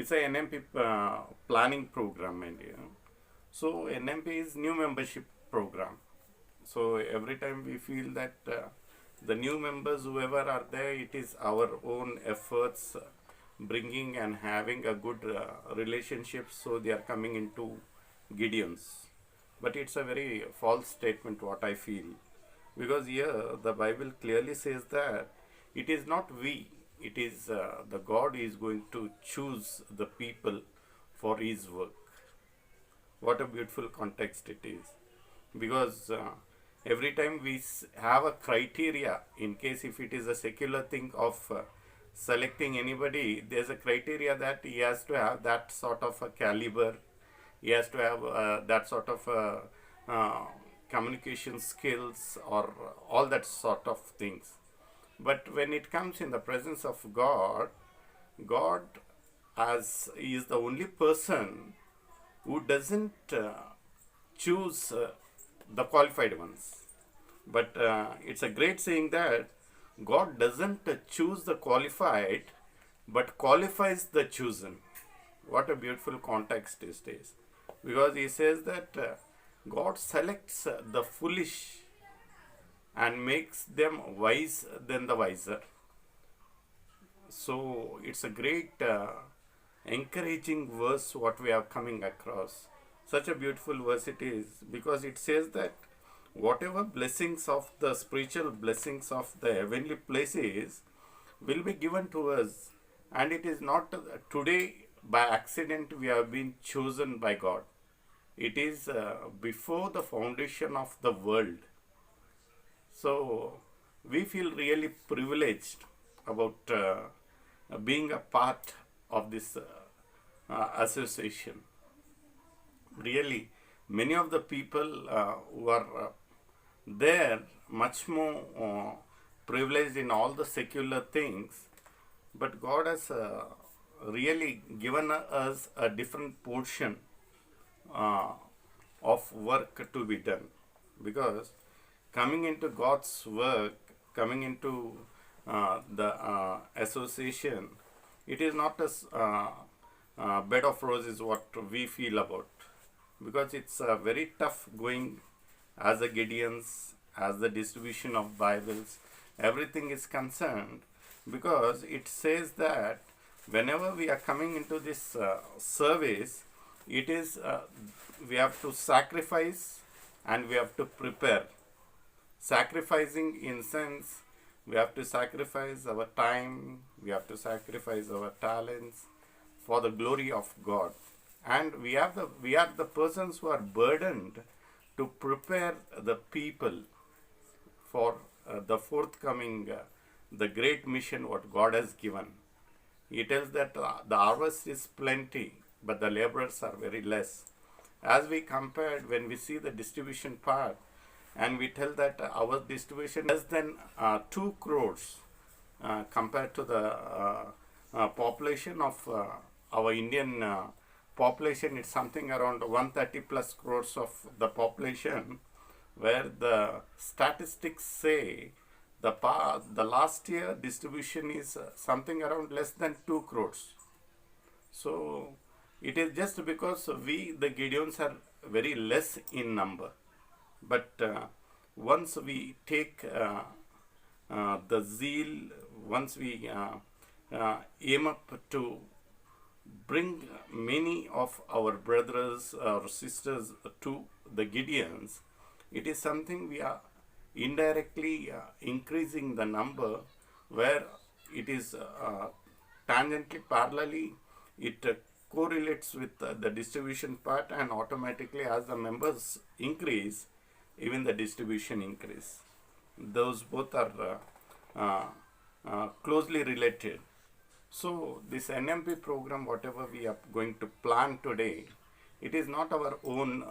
It's a NMP planning program, India. So NMP is new membership program. So every time we feel that the new members, whoever are there, it is our own efforts bringing and having a good relationship. So they are coming into Gideons. But it's a very false statement, what I feel. Because here the Bible clearly says that it is not we, it is the God is going to choose the people for His work. What a beautiful context it is. Because every time we have a criteria, in case if it is a secular thing of selecting anybody, there's a criteria that he has to have that sort of a caliber, he has to have that sort of communication skills or all that sort of things. But when it comes in the presence of God, God as is the only person who doesn't choose the qualified ones. But it's a great saying that God doesn't choose the qualified, but qualifies the chosen. What a beautiful context it is. Because He says that God selects the foolish and makes them wise than the wiser. So it's a great encouraging verse what we are coming across. Such a beautiful verse it is, because it says that whatever blessings of the spiritual blessings of the heavenly places will be given to us, and it is not today by accident we have been chosen by God. It is before the foundation of the world. So we feel really privileged about being a part of this association. Really, many of the people who are there much more privileged in all the secular things, but God has really given us a different portion of work to be done. Because coming into God's work, coming into the association, it is not a bed of roses what we feel about. Because it's very tough going as the Gideons, as the distribution of Bibles, everything is concerned. Because it says that whenever we are coming into this service, it is we have to sacrifice and we have to prepare. Sacrificing in sense, we have to sacrifice our time, we have to sacrifice our talents for the glory of God. And we are the persons who are burdened to prepare the people for the forthcoming the great mission what God has given. He tells that the harvest is plenty, but the laborers are very less. As we compared, when we see the distribution part, and we tell that our distribution less than 2 crores compared to the population of our Indian population, it's something around 130 plus crores of the population, where the statistics say the last year distribution is something around less than 2 crores. So it is just because we, the Gideons, are very less in number. But once we take the zeal, once we aim up to bring many of our brothers or sisters to the Gideons, it is something we are indirectly increasing the number, where it is tangentially, parallelly, it correlates with the distribution part, and automatically as the members increase, even the distribution increase. Those both are closely related. So this NMP program, whatever we are going to plan today, it is not our own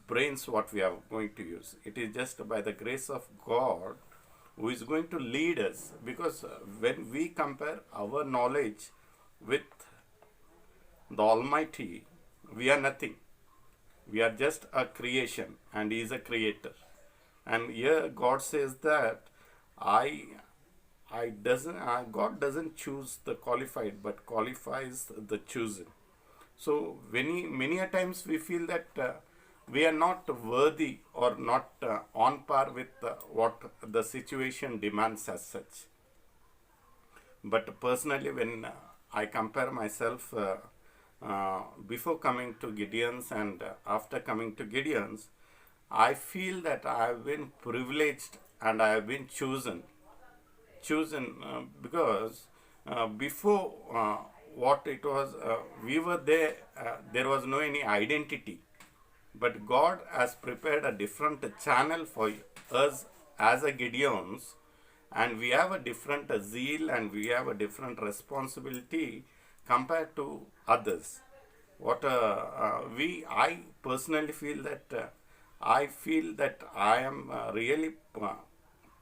brains what we are going to use. It is just by the grace of God who is going to lead us. Because when we compare our knowledge with the Almighty, we are nothing. We are just a creation, and He is a creator. And here God says that I God doesn't choose the qualified, but qualifies the chosen. So many a times we feel that we are not worthy or not on par with what the situation demands as such. But personally, when I compare myself before coming to Gideon's and after coming to Gideon's, I feel that I have been privileged and I have been chosen because before what it was, we were there, there was no any identity, but God has prepared a different channel for us as a Gideons, and we have a different zeal and we have a different responsibility compared to others. What I personally feel that I am really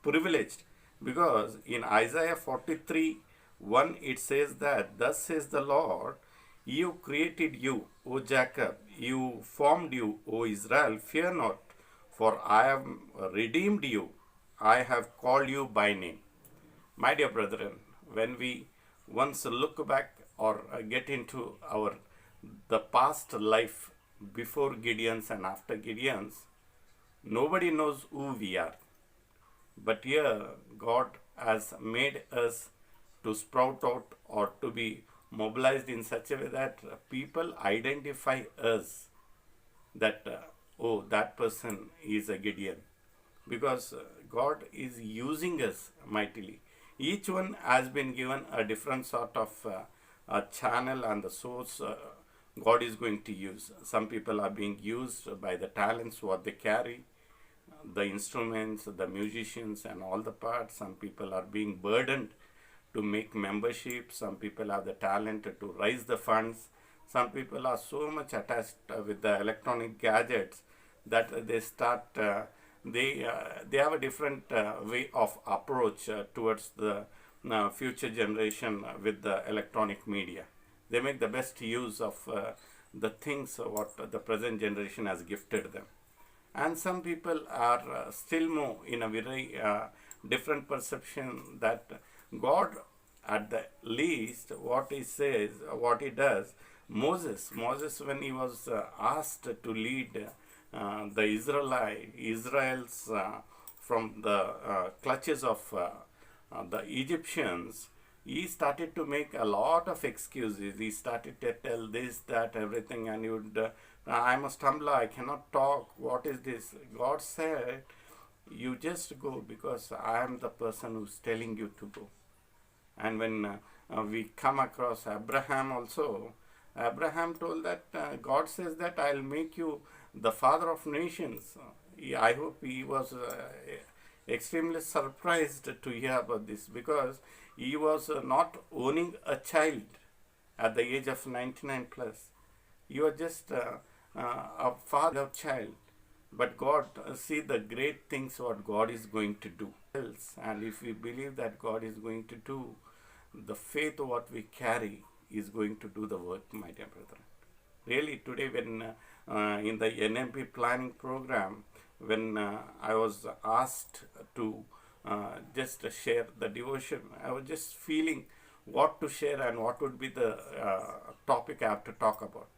privileged, because in Isaiah 43 1 it says that, "Thus says the Lord, you created you, O Jacob, you formed you, O Israel, fear not, for I have redeemed you, I have called you by name." My dear brethren, when we once look back or get into the past life before Gideon's and after Gideon's, nobody knows who we are. But here, God has made us to sprout out or to be mobilized in such a way that people identify us that, oh, that person is a Gideon. Because God is using us mightily. Each one has been given a different sort of a channel and the source God is going to use. Some people are being used by the talents what they carry, the instruments, the musicians and all the parts. Some people are being burdened to make membership. Some people have the talent to raise the funds. Some people are so much attached with the electronic gadgets that they start they have a different way of approach towards the future generation with the electronic media. They make the best use of the things what the present generation has gifted them. And some people are still more in a very different perception that God, at the least, what he says, what he does. Moses, when he was asked to lead the Israel's from the clutches of the Egyptians, he started to make a lot of excuses. He started to tell this, that, everything, and he would, "I'm a stumbler, I cannot talk, what is this?" God said, "You just go, because I am the person who's telling you to go." And when we come across Abraham also, Abraham told that God says that I'll make you the father of nations. I hope he was extremely surprised to hear about this, because he was not owning a child at the age of 99 plus. He was just a father of child. But God, see the great things what God is going to do. And if we believe that God is going to do, the faith what we carry is going to do the work, my dear brethren. Really, today when in the NMP planning program, when I was asked to just share the devotion, I was just feeling what to share and what would be the topic I have to talk about.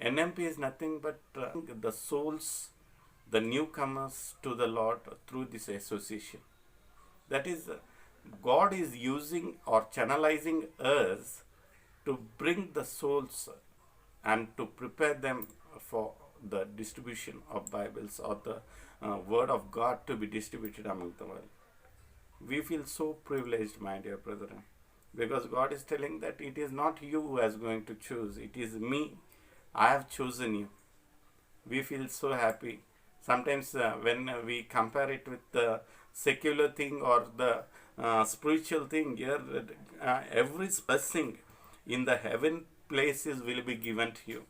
NMP is nothing but the souls, the newcomers to the Lord through this association. That is, God is using or channelizing us to bring the souls and to prepare them for the distribution of Bibles or the Word of God to be distributed among the world. We feel so privileged, my dear brethren, because God is telling that it is not you who is going to choose, it is me. I have chosen you. We feel so happy. Sometimes when we compare it with the secular thing or the spiritual thing, here every blessing in the heaven places will be given to you.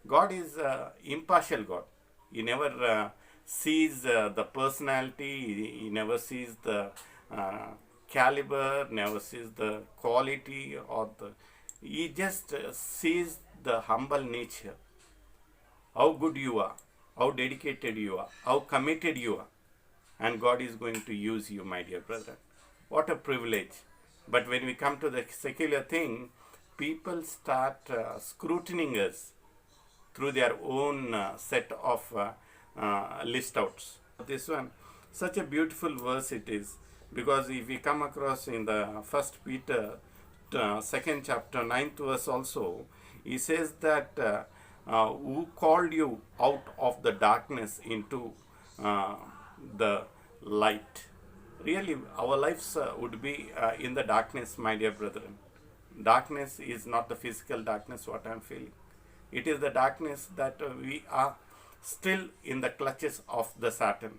God is impartial God. He never sees the personality, he never sees the caliber, never sees the quality, or he just sees the humble nature. How good you are, how dedicated you are, how committed you are. And God is going to use you, my dear brother. What a privilege. But when we come to the secular thing, people start scrutinizing us through their own set of list outs. This one, such a beautiful verse it is, because if we come across in the First Peter, second chapter, 9th verse also, he says that who called you out of the darkness into the light. Really, our lives would be in the darkness, my dear brethren. Darkness is not the physical darkness, what I am feeling. It is the darkness that we are still in the clutches of the Satan.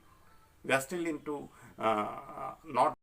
We are still into not